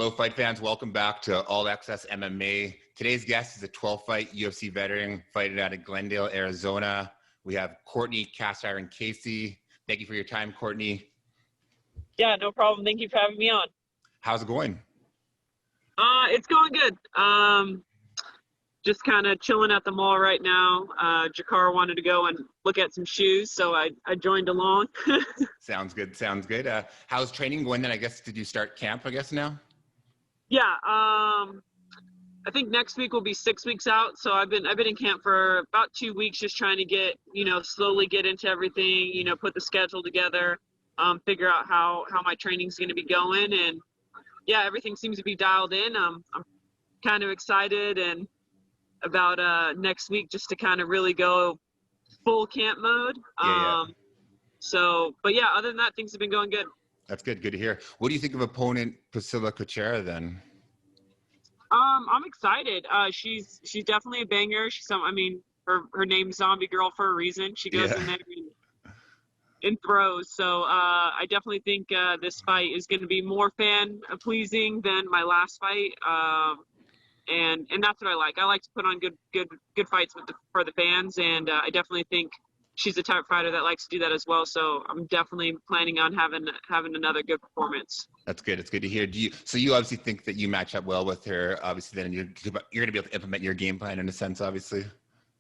Hello, fight fans. Welcome back to All Access MMA. Today's guest is a 12-fight UFC veteran fighting out of Glendale, Arizona. We have Cortney Casey. Thank you for your time, Cortney. Yeah, no problem. Thank you for having me on. How's it going? It's going good. Just kind of chilling at the mall right now. Jakar wanted to go and look at some shoes, so I joined along. Sounds good. Sounds good. How's training going then? I guess, did you start camp, now? Yeah, I think next week will be 6 weeks out. So I've been in camp for about 2 weeks, just trying to get, slowly get into everything, put the schedule together, figure out how my training's going to be going. And yeah, everything seems to be dialed in. I'm kind of excited and about next week just to kind of really go full camp mode. But yeah, other than that, things have been going good. That's good. Good to hear. What do you think of opponent Priscila Cachoeira then? I'm excited. She's definitely a banger. Her name's Zombie Girl for a reason. She goes in there and throws. So I definitely think this fight is going to be more fan pleasing than my last fight. And that's what I like. I like to put on good fights for the fans, and I definitely think she's the type of fighter that likes to do that as well. So I'm definitely planning on having another good performance. That's good. It's good to hear. So you obviously think that you match up well with her. Obviously, then you're going to be able to implement your game plan in a sense, obviously.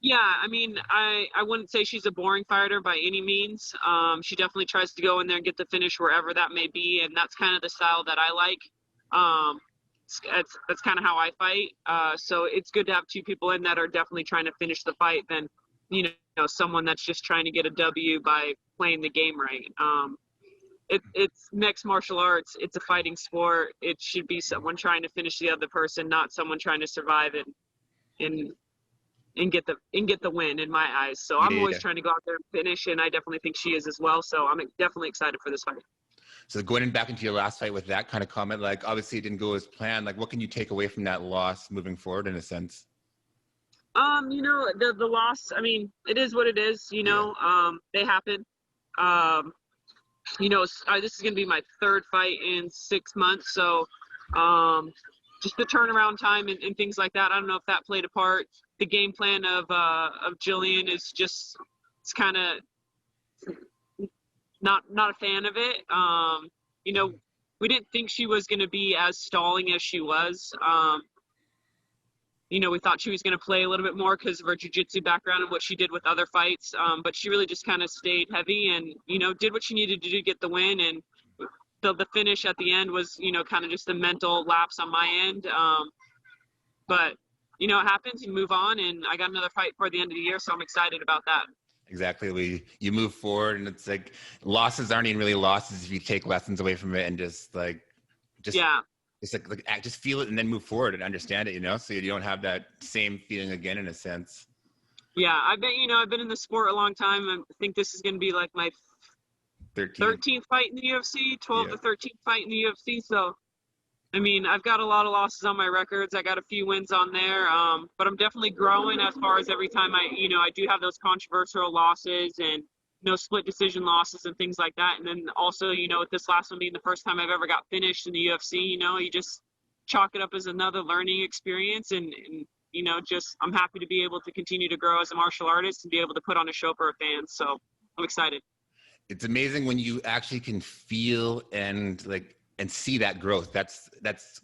Yeah, I wouldn't say she's a boring fighter by any means. She definitely tries to go in there and get the finish wherever that may be, and that's kind of the style that I like. That's kind of how I fight. So it's good to have two people in that are definitely trying to finish the fight than, someone that's just trying to get a W by playing the game right. It's mixed martial arts. It's a fighting sport. It should be someone trying to finish the other person, not someone trying to survive and get the win in my eyes. So I'm always trying to go out there and finish, and I definitely think she is as well. So I'm definitely excited for this fight. So going back into your last fight with that kind of comment, like obviously it didn't go as planned. Like what can you take away from that loss moving forward in a sense? The loss, it is what it is, they happen. This is going to be my third fight in 6 months. So, just the turnaround time and things like that. I don't know if that played a part. The game plan of Jillian is just, it's kind of not a fan of it. We didn't think she was going to be as stalling as she was. We thought she was going to play a little bit more because of her jiu-jitsu background and what she did with other fights. But she really just kind of stayed heavy and, did what she needed to do to get the win. And the finish at the end was, kind of just a mental lapse on my end. But, it happens. You move on, and I got another fight for the end of the year, so I'm excited about that. Exactly. You move forward, and it's like losses aren't even really losses if you take lessons away from it and just feel it and then move forward and understand it, so you don't have that same feeling again in a sense. Yeah, I've been in the sport a long time. I think this is going to be like my 13th fight in the UFC, 12th to 13th fight in the UFC. So, I've got a lot of losses on my records. I got a few wins on there, but I'm definitely growing as far as every time I do have those controversial losses and split decision losses and things like that. And then also, with this last one being the first time I've ever got finished in the UFC, you just chalk it up as another learning experience. And I'm happy to be able to continue to grow as a martial artist and be able to put on a show for our fans. So I'm excited. It's amazing when you actually can feel and see that growth. That's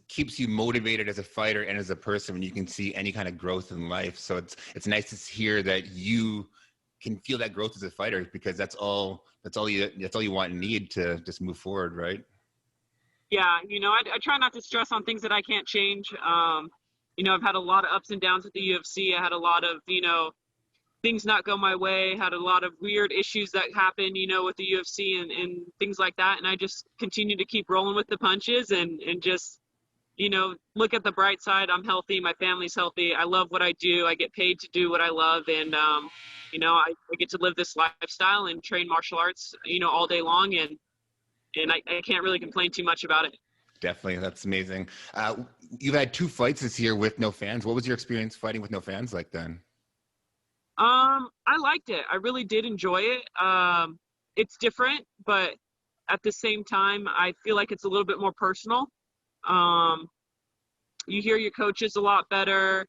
keeps you motivated as a fighter and as a person when you can see any kind of growth in life. So it's nice to hear that you can feel that growth as a fighter, because that's all you want and need to just move forward, right? Yeah, I try not to stress on things that I can't change. I've had a lot of ups and downs with the UFC. I had a lot of things not go my way, had a lot of weird issues that happen with the UFC and things like that, and I just continue to keep rolling with the punches and just look at the bright side. I'm healthy, my family's healthy, I love what I do, I get paid to do what I love, and I get to live this lifestyle and train martial arts, all day long, and I can't really complain too much about it. Definitely. That's amazing. You've had 2 fights this year with no fans. What was your experience fighting with no fans like then? I liked it. I really did enjoy it. It's different, but at the same time, I feel like it's a little bit more personal. You hear your coaches a lot better.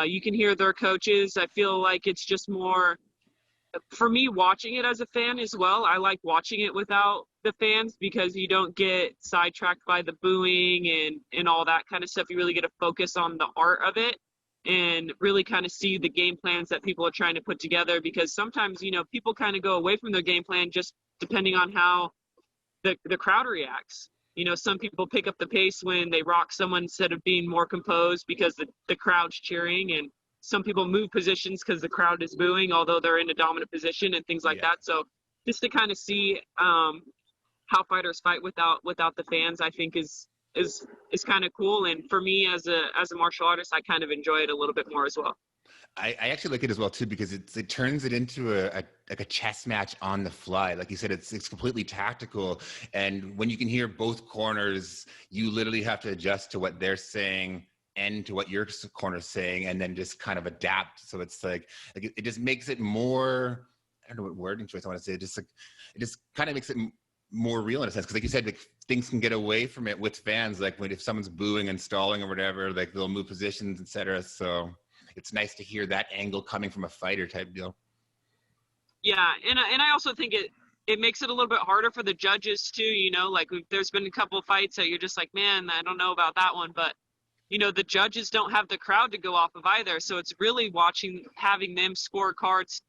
You can hear their coaches. I feel like it's just more, for me, watching it as a fan as well. I like watching it without the fans because you don't get sidetracked by the booing and all that kind of stuff. You really get to focus on the art of it and really kind of see the game plans that people are trying to put together, because sometimes, you know, people kind of go away from their game plan just depending on how the crowd reacts. You know, some people pick up the pace when they rock someone instead of being more composed because the crowd's cheering, and some people move positions because the crowd is booing, although they're in a dominant position and things like that. So just to kind of see how fighters fight without the fans, I think is kind of cool. And for me as a martial artist, I kind of enjoy it a little bit more as well. I actually like it as well too, because it turns it into a chess match on the fly. Like you said, it's completely tactical, and when you can hear both corners, you literally have to adjust to what they're saying and to what your corner's saying, and then just kind of adapt. So it's like it just makes it more, I don't know what wording choice I want to say. It just kind of makes it more real in a sense, because like you said, like things can get away from it with fans. Like if someone's booing and stalling or whatever, like they'll move positions, etc. So it's nice to hear that angle coming from a fighter type deal. Yeah, and I also think it makes it a little bit harder for the judges too. You know, like there's been a couple of fights that you're just like, man, I don't know about that one, but you know, the judges don't have the crowd to go off of either. So it's really having them score cards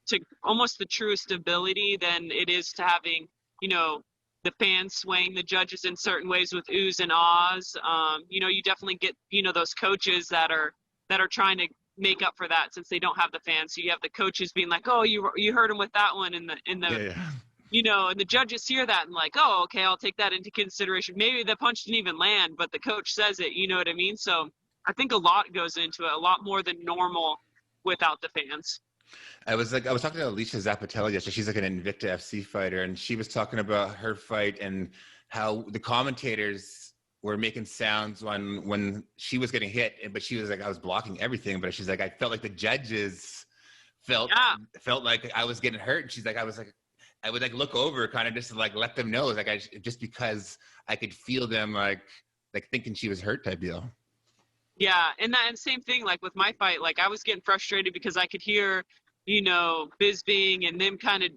to almost the truest ability than it is to having, you know, the fans swaying the judges in certain ways with oohs and ahs. You know, you definitely get, you know, those coaches that are trying to make up for that since they don't have the fans. So you have the coaches being like, oh, you heard him with that one in the you know, and the judges hear that and like, oh, okay, I'll take that into consideration. Maybe the punch didn't even land, but the coach says it, you know what I mean? So I think a lot goes into it, a lot more than normal without the fans. I was talking to Alicia Zapatelli yesterday. She's like an Invicta FC fighter, and she was talking about her fight and how the commentators were making sounds when she was getting hit, but she was like, I was blocking everything, but she's like, I felt like the judges felt like I was getting hurt. And she's like, I would like look over kind of just to like let them know, like just because I could feel them like thinking she was hurt type deal. Yeah, and same thing like with my fight, like I was getting frustrated because I could hear, you know, Bisbing and them kind of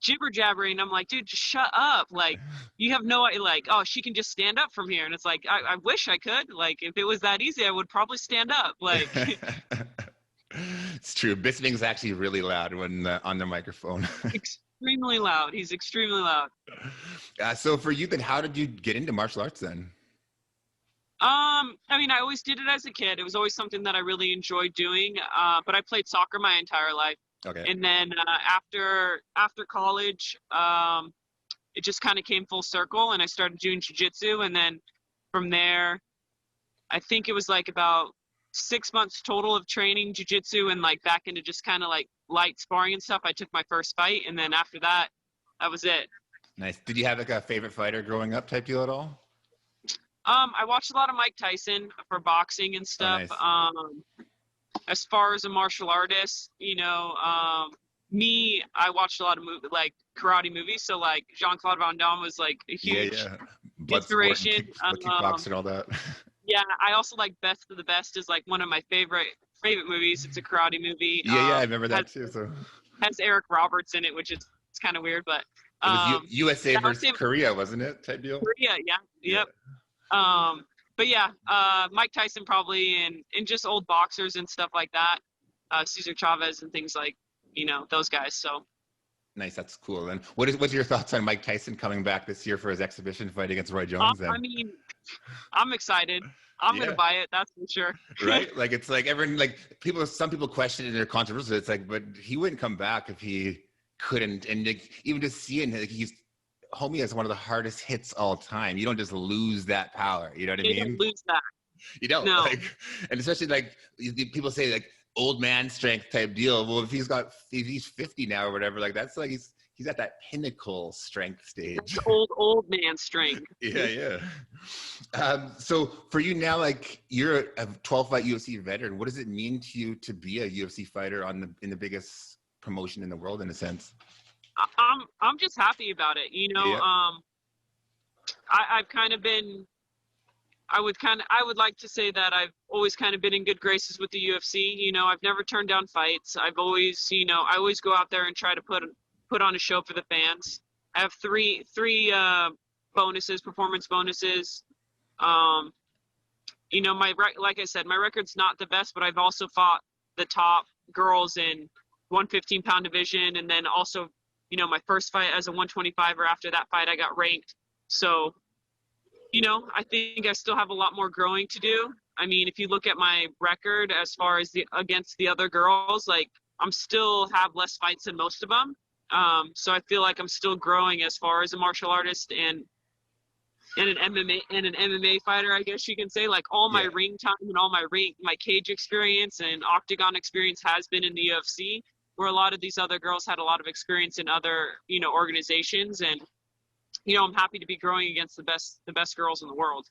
jibber jabbering. I'm like, dude, just shut up. Like, you have no, like, oh, she can just stand up from here. And it's like, I wish I could. Like, if it was that easy, I would probably stand up. Like, it's true. Bisbing's actually really loud when on the microphone. Extremely loud. He's extremely loud. So for you, then, how did you get into martial arts then? I mean, I always did it as a kid. It was always something that I really enjoyed doing. But I played soccer my entire life. Okay. And then after college, it just kind of came full circle, and I started doing jiu-jitsu. And then from there, I think it was like about 6 months total of training jiu-jitsu and like back into just kind of like light sparring and stuff. I took my first fight, and then after that was it. Nice. Did you have like a favorite fighter growing up type deal at all? I watched a lot of Mike Tyson for boxing and stuff. Oh, nice. As far as a martial artist, you know, I watched a lot of karate movies. So like Jean-Claude Van Damme was like a huge inspiration. Kickboxing and all that. Yeah, I also like Best of the Best is like one of my favorite movies. It's a karate movie. Yeah, I remember that too. So has Eric Roberts in it, which is kind of weird, but it was USA versus Korea, wasn't it? Type deal. Korea, yeah, yep. But yeah, Mike Tyson probably, and just old boxers and stuff like that. Cesar Chavez and things like, you know, those guys. So nice, that's cool. And what's your thoughts on Mike Tyson coming back this year for his exhibition fight against Roy Jones? Then? I mean, I'm excited. I'm gonna buy it. That's for sure. Right? Like it's like everyone, like some people question it and they're controversial. It's like, but he wouldn't come back if he couldn't. And like, even just seeing like homie has one of the hardest hits all time. You don't just lose that power. You know what I mean? You don't lose that. You don't. No. Like, and especially like people say like old man strength type deal. Well, if he's 50 now or whatever, like that's like he's at that pinnacle strength stage. That's old man strength. Yeah. So for you now, like you're a 12-fight UFC veteran. What does it mean to you to be a UFC fighter in the biggest promotion in the world, in a sense? I'm just happy about it. You know, I've kind of been I would like to say that I've always kind of been in good graces with the UFC. You know, I've never turned down fights. I've always, you know, I always go out there and try to put on a show for the fans. I have three bonuses, performance bonuses. You know, like I said, my record's not the best, but I've also fought the top girls in 115-pound division, and then also, you know, my first fight as a 125er. After that fight, I got ranked. So, you know, I think I still have a lot more growing to do. I mean, if you look at my record as far as against the other girls, like I'm still have less fights than most of them. So I feel like I'm still growing as far as a martial artist and an MMA fighter, I guess you can say. Like all my ring time and all my cage experience and octagon experience has been in the UFC, where a lot of these other girls had a lot of experience in other, you know, organizations. And, you know, I'm happy to be growing against the best girls in the world.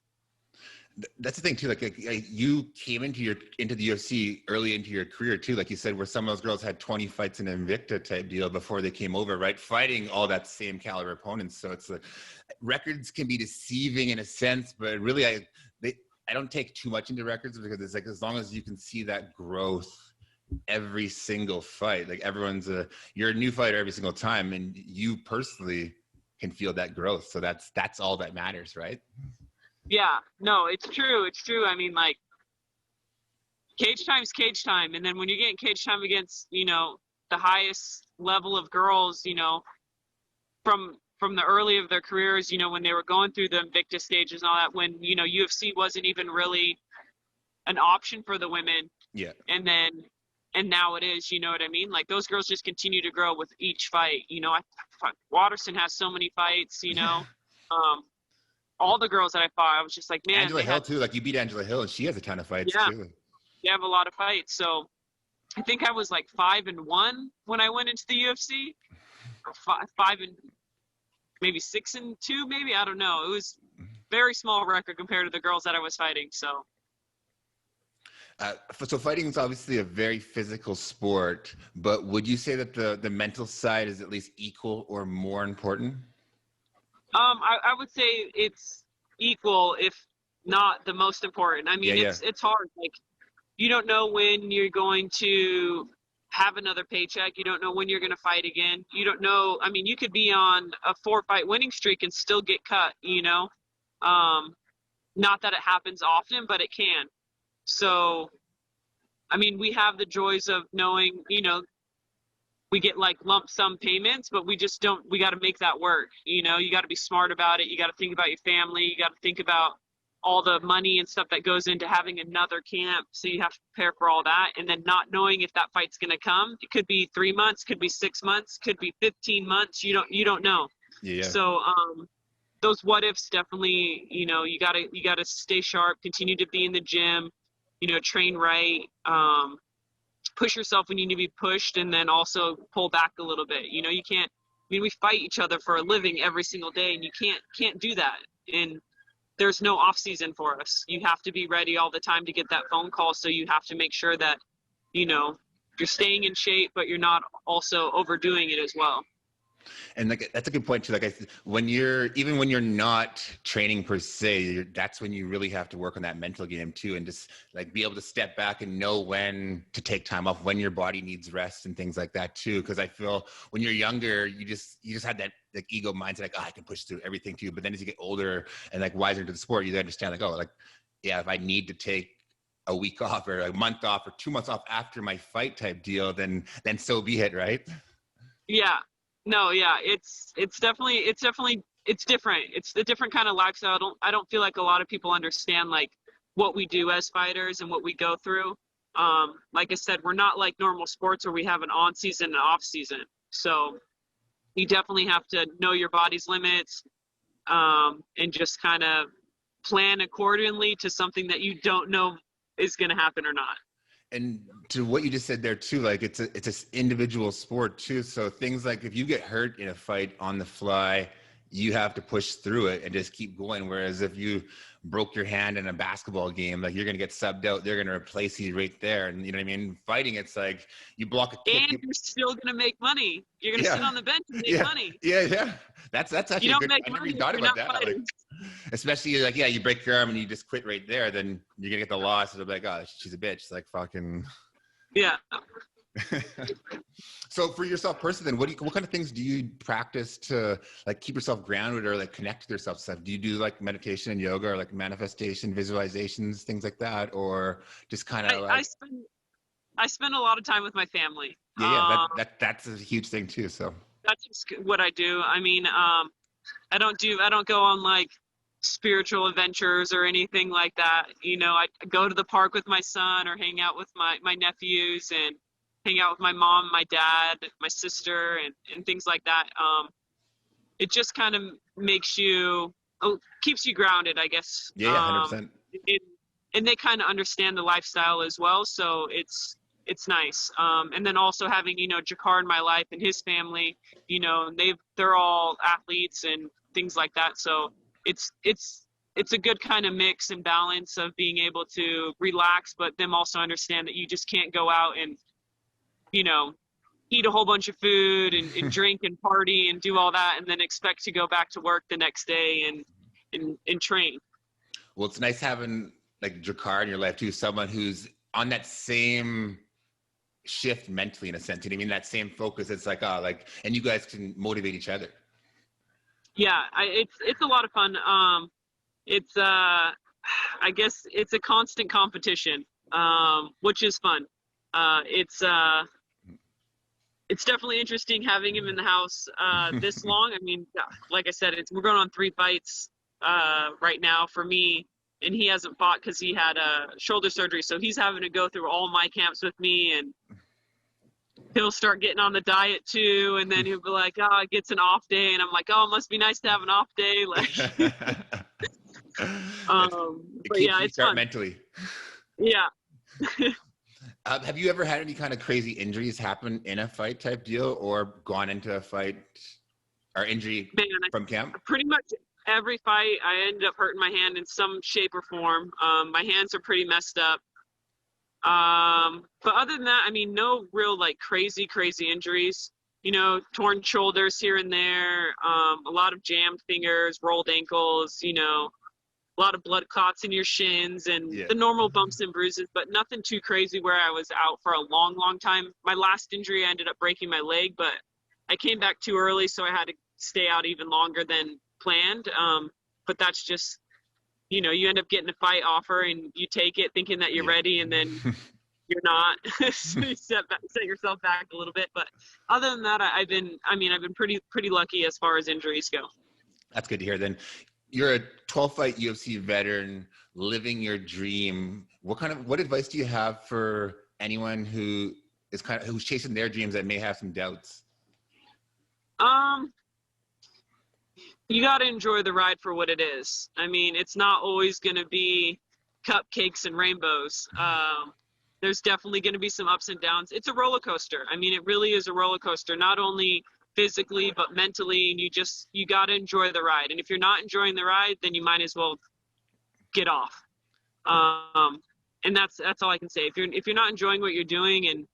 That's the thing too. Like you came into the UFC early into your career too, like you said, where some of those girls had 20 fights in an Invicta type deal before they came over, right? Fighting all that same caliber opponents. So it's like records can be deceiving in a sense, but really I don't take too much into records, because it's like as long as you can see that growth every single fight, like you're a new fighter every single time, and you personally can feel that growth. So that's all that matters, right? Yeah, no, it's true. It's true. I mean, like, cage time's cage time. And then when you get in cage time against, you know, the highest level of girls, you know, from the early of their careers, you know, when they were going through the Invicta stages and all that, when, you know, UFC wasn't even really an option for the women. Yeah. And now it is, you know what I mean? Like, those girls just continue to grow with each fight. You know, Watterson has so many fights, you know. All the girls that I fought, I was just like, man. Angela Hill too. Like you beat Angela Hill, and she has a ton of fights too. You have a lot of fights. So I think I was like 5-1 when I went into the UFC, or 5 and maybe 6-2, maybe, I don't know. It was very small record compared to the girls that I was fighting. So. So fighting is obviously a very physical sport, but would you say that the mental side is at least equal or more important? I would say it's equal, if not the most important. I mean, it's hard. Like, you don't know when you're going to have another paycheck. You don't know when you're going to fight again. You don't know. I mean, you could be on a 4-fight winning streak and still get cut, you know? Not that it happens often, but it can. So, I mean, we have the joys of knowing, you know, we get like lump sum payments, but we got to make that work. You know, you got to be smart about it. You got to think about your family. You got to think about all the money and stuff that goes into having another camp. So you have to prepare for all that. And then not knowing if that fight's going to come. It could be 3 months, could be 6 months, could be 15 months. You don't know. Yeah. So, those what ifs definitely, you know, you gotta stay sharp, continue to be in the gym, you know, train right, push yourself when you need to be pushed, and then also pull back a little bit. You know, you can't, I mean, we fight each other for a living every single day, and you can't do that. And there's no off season for us. You have to be ready all the time to get that phone call. So you have to make sure that, you know, you're staying in shape, but you're not also overdoing it as well. And like that's a good point too. Like when you're not training per se, that's when you really have to work on that mental game too, and just like be able to step back and know when to take time off, when your body needs rest and things like that too. Because I feel when you're younger, you just had that like ego mindset, like, oh, I can push through everything too. But then as you get older and like wiser into the sport, you understand like, oh, like yeah, if I need to take a week off or a month off or 2 months off after my fight type deal, then so be it, right? Yeah. No, yeah, it's definitely different. It's a different kind of lifestyle. I don't feel like a lot of people understand like what we do as fighters and what we go through. Like I said, we're not like normal sports where we have an on season and off season. So you definitely have to know your body's limits, and just kind of plan accordingly to something that you don't know is going to happen or not. And to what you just said there too, like it's an individual sport too. So things like if you get hurt in a fight on the fly, you have to push through it and just keep going. Whereas if you broke your hand in a basketball game, like you're going to get subbed out, they're going to replace you right there. And you know what I mean? Fighting, it's like you block a kick. And you're still going to make money. You're going to sit on the bench and make money. Yeah. That's actually you don't good. Make I never money even thought about that. Like, especially like, yeah, you break your arm and you just quit right there, then you're going to get the loss. It'll be like, oh, she's a bitch. It's like fucking. Yeah. So for yourself personally, then what kind of things do you practice to like keep yourself grounded or like connect with yourself stuff? Do you do like meditation and yoga or like manifestation, visualizations, things like that, or just kind of like I spend a lot of time with my family. That's a huge thing too. So that's just what I do. I mean, I don't go on like spiritual adventures or anything like that. You know, I go to the park with my son or hang out with my nephews and hang out with my mom, my dad, my sister, and things like that. It just kind of makes you, keeps you grounded, I guess. Yeah, 100%. And they kind of understand the lifestyle as well, so it's nice. And then also having, you know, Jakar in my life and his family, you know, they're all athletes and things like that. So it's a good kind of mix and balance of being able to relax, but them also understand that you just can't go out and, you know, eat a whole bunch of food and drink and party and do all that and then expect to go back to work the next day and train. Well, it's nice having like Jakar in your life too, someone who's on that same shift mentally in a sense. You know what I mean? That same focus. It's like, and you guys can motivate each other. Yeah, it's a lot of fun. I guess it's a constant competition, which is fun. It's definitely interesting having him in the house this long. I mean, like I said, we're going on 3 fights right now for me, and he hasn't fought because he had shoulder surgery. So he's having to go through all my camps with me, and he'll start getting on the diet too, and then he'll be like, oh, it gets an off day, and I'm like, oh, it must be nice to have an off day. Like, but yeah, it's fun. Mentally. Yeah. Have you ever had any kind of crazy injuries happen in a fight type deal, or gone into a fight or injury from camp? Pretty much every fight, I ended up hurting my hand in some shape or form. My hands are pretty messed up. But other than that, I mean, no real like crazy injuries. You know, torn shoulders here and there, a lot of jammed fingers, rolled ankles, you know, a lot of blood clots in your shins and the normal bumps and bruises, but nothing too crazy where I was out for a long time. My last injury, I ended up breaking my leg, but I came back too early, so I had to stay out even longer than planned. But that's just, you know, you end up getting a fight offer and you take it thinking that you're ready, and then you're not. So you set yourself back a little bit. But other than that, I've been pretty lucky as far as injuries go. That's good to hear. Then you're a 12-fight UFC veteran, living your dream. What advice do you have for anyone who is who's chasing their dreams that may have some doubts? You got to enjoy the ride for what it is. I mean, it's not always going to be cupcakes and rainbows. There's definitely going to be some ups and downs. It's a roller coaster. I mean, it really is a roller coaster, not only physically, but mentally. And you got to enjoy the ride. And if you're not enjoying the ride, then you might as well get off. And that's all I can say. If you're not enjoying what you're doing and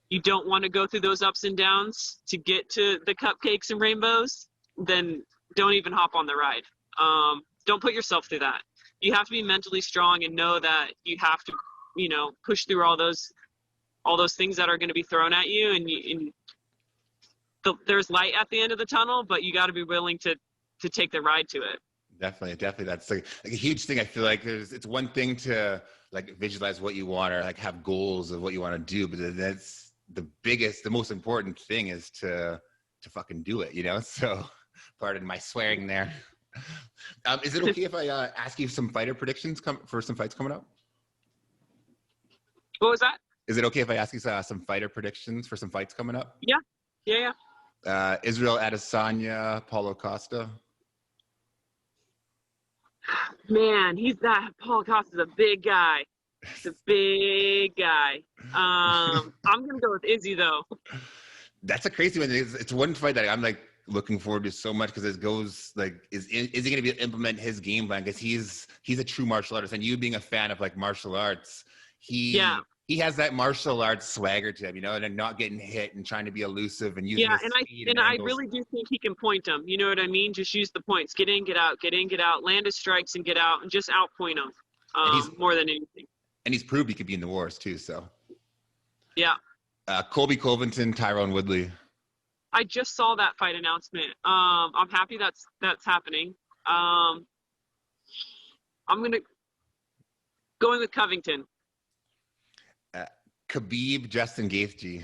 you don't want to go through those ups and downs to get to the cupcakes and rainbows, then don't even hop on the ride. Don't put yourself through that. You have to be mentally strong and know that you have to, you know, push through all those things that are going to be thrown at you. And there's light at the end of the tunnel, but you got to be willing to take the ride to it. Definitely. That's like a huge thing. I feel like it's one thing to like visualize what you want or like have goals of what you want to do, but that's the most important thing is to fucking do it, you know? So pardon my swearing there. Is it okay if I ask you some fighter predictions for some fights coming up? What was that? Is it okay if I ask you some fighter predictions for some fights coming up? Yeah. Israel Adesanya, Paulo Costa. Man, Paulo Costa's a big guy. He's a big guy. I'm gonna go with Izzy though. That's a crazy one. It's one fight that I'm like looking forward to so much because it goes like, is he going to be able to implement his game plan? Because he's a true martial artist, and you being a fan of like martial arts, he has that martial arts swagger to him, you know, and not getting hit and trying to be elusive and using his speed and I really do think he can point them. You know what I mean? Just use the points. Get in, get out, get in, get out, land his strikes and get out, and just outpoint them more than anything. And he's proved he could be in the wars too. So yeah. Colby Covington, Tyrone Woodley. I just saw that fight announcement. I'm happy that's happening. I'm going with Covington. Khabib, Justin Gaethje.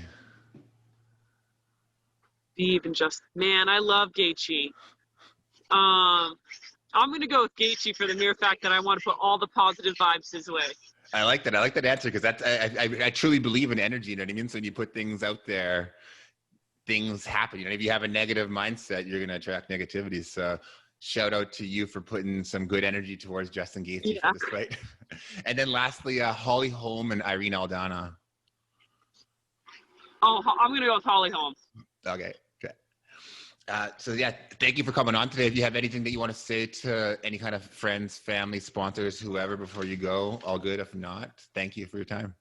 Khabib and man, I love Gaethje. I'm going to go with Gaethje for the mere fact that I want to put all the positive vibes his way. I like that. I like that answer because I truly believe in energy. You know what I mean? So when you put things out there, things happen. You know, if you have a negative mindset, you're going to attract negativity. So shout out to you for putting some good energy towards Justin Gaethje for this fight. And then lastly, Holly Holm and Irene Aldana. Oh, I'm going to go with Holly Holm. Okay. So yeah, thank you for coming on today. If you have anything that you want to say to any kind of friends, family, sponsors, whoever before you go, all good. If not, thank you for your time.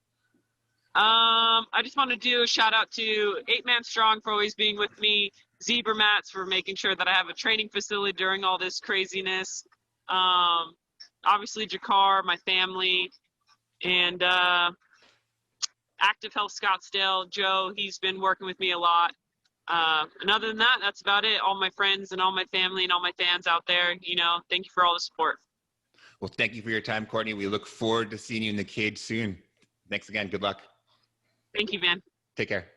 I just want to do a shout out to 8 Man Strong for always being with me, Zebra Mats for making sure that I have a training facility during all this craziness. Obviously Jakar, my family, and Active Health Scottsdale, Joe, he's been working with me a lot. And other than that, that's about it. All my friends and all my family and all my fans out there, you know, thank you for all the support. Well, thank you for your time, Courtney. We look forward to seeing you in the cage soon. Thanks again. Good luck. Thank you, man. Take care.